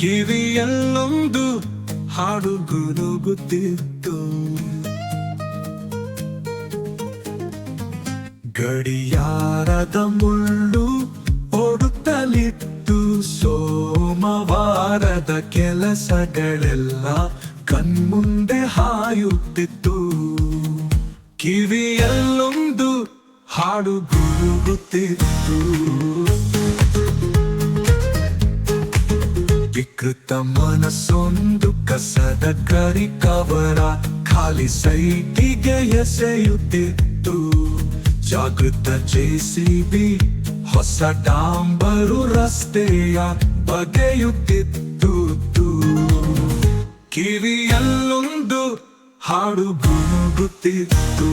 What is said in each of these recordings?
ಕಿವಿಯಲ್ಲೊಂದು ಹಾಡು ಗುನುಗುತ್ತಿತ್ತು. ಗಡಿಯಾರದ ಮುಳ್ಳು ಓಡುತ್ತಲಿತ್ತು. ಸೋಮವಾರದ ಕೆಲಸಗಳೆಲ್ಲ ಕಣ್ಮುಂದೆ ಹಾಯುತ್ತಿತ್ತು. ಕಿವಿಯಲ್ಲೊಂದು ಹಾಡು ಗುನುಗುತ್ತಿತ್ತು. ವಿಕೃತ ಮನಸ್ಸೊಂದು ಕಸದ ಕರಿ ಕವರ ಖಾಲಿ ಸೈಟಿಗೆ ಎಸೆಯುತ್ತಿತ್ತು. ಜಾಗೃತ ಜೆಸಿಬಿ ಹೊಸ ಡಾಂಬರು ರಸ್ತೆಯ ಬಗೆಯುತ್ತಿತ್ತು. ಕಿವಿಯಲ್ಲೊಂದು ಹಾಡು ಗುನುಗುತ್ತಿತ್ತು.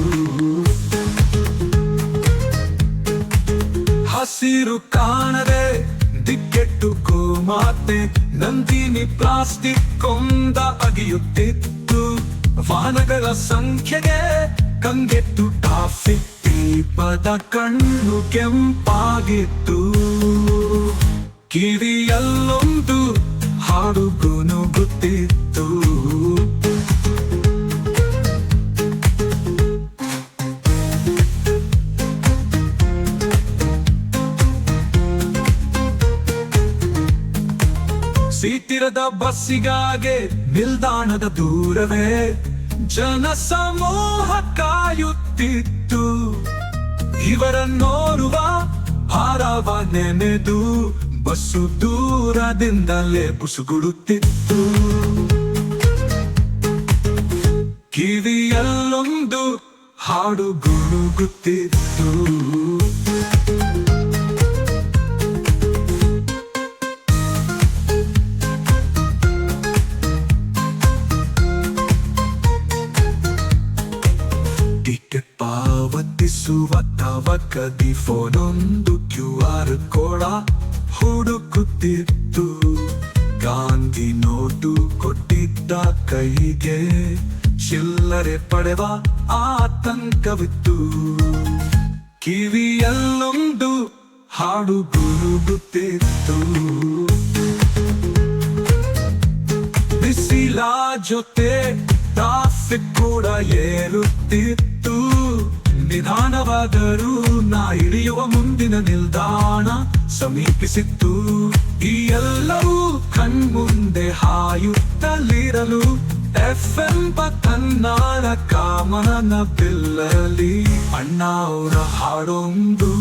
ಹಸಿರು ಕಾಣದೆ ದಿಕ್ಕೆಟ್ಟು ಗೋಮಾತೆ ನಂದಿನಿ ಪ್ಲಾಸ್ಟಿಕ್ ಕೊಂದ ಅಗಿಯುತ್ತಿತ್ತು. ವಾಹನಗಳ ಸಂಖ್ಯೆಗೆ ಕಂಗೆಟ್ಟು ಟ್ರಾಫಿಕ್ ದೀಪದ ಕಣ್ಣು ಕೆಂಪಾಗಿತ್ತು. ಕಿವಿಯಲ್ಲೊಂದು ಹಾಡು ಗುನುಗುತ್ತಿತ್ತು. ಸೀಟಿರದ ಬಸ್ಸಿಗಾಗೆ ನಿಲ್ದಾಣದ ದೂರವೇ ಜನ ಸಮೂಹ ಕಾಯುತ್ತಿತ್ತು. ಇವರನ್ನೋರುವ ಭಾರವ ನೆನೆದು ಬಸ್ಸು ದೂರದಿಂದಲೇ ಬುಸುಗುಡುತ್ತಿತ್ತು. ಕಿವಿಯಲ್ಲೊಂದು ಹಾಡು ಗುನುಗುತ್ತಿತ್ತು. ಟಿಕೆಟ್ ಪಾವತಿಸುವ ತವಕದಿ ಫೋನೊಂದು QR ಕೋಡ ಹುಡುಕುತ್ತಿತ್ತು. ಗಾಂಧಿ ನೋಟು ಕೊಟ್ಟಿದ್ದ ಕೈಗೆ ಚಿಲ್ಲರೆ ಪಡೆವ ಆತಂಕವಿತ್ತು. ಕಿವಿಯಲ್ಲೊಂದು ಹಾಡು ಗುನುಗುತ್ತಿತ್ತು. ಬಿಸಿಲ ಜೊತೆ ಟ್ರಾಫಿಕ್ ಕೂಡ ಏರುತ್ತಿತ್ತು. ನಿಧಾನವಾದರೂ ನಾ ಇಳಿಯುವ ಮುಂದಿನ ನಿಲ್ದಾಣ ಸಮೀಪಿಸಿತ್ತು. ಈ ಎಲ್ಲವೂ ಕಣ್ಮುಂದೆ ಹಾಯುತ್ತಲಿರಲು FM ಕನ್ನಡ ಕಾಮನ ಬಿಲ್ಲಲಿ ಅಣ್ಣ ಅವರ ಹಾಡೊಂದು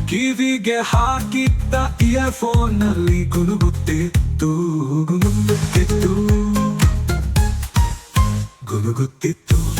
ಕಿವಿಗೆ ಹಾಕಿದ್ದ ಇಯರ್ಫೋನ್ ನಲ್ಲಿ ಗುನುಗುತ್ತಿತ್ತು. ಗುನುಗುತ್ತಿತ್ತು.